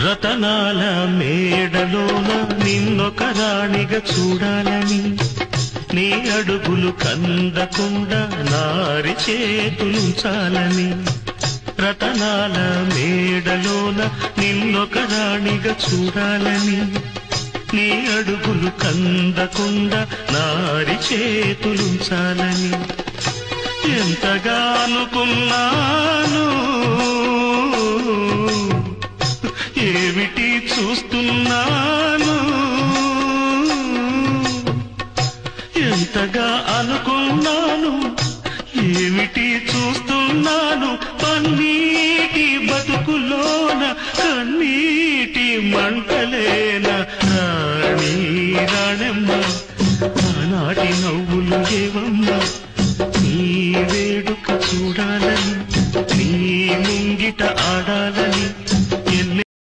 రతనాల మేడలోన నిన్నొక రాణిగా చూడాలని, నీ అడుగులు కందకుండా నారి చేతులుంచాలని. రతనాల మేడలోన నిన్నొక రాణిగా చూడాలని, నీ అడుగులు కందకుండా నారి చేతులుంచాలని. ఎంతగా అనుకున్నాను, ఏమిటి చూస్తున్నాను. ఎంతగా అనుకున్నాను, ఏమిటి చూస్తున్నాను. పన్నీటి బతుకులోన కన్నీటి మంటలేన రాణి రాణమ్మ. ఆనాటి నవ్వులు ఏవమ్మ, నీ వేడుక చూడాలని, నీ ముంగిట ఆడాలని.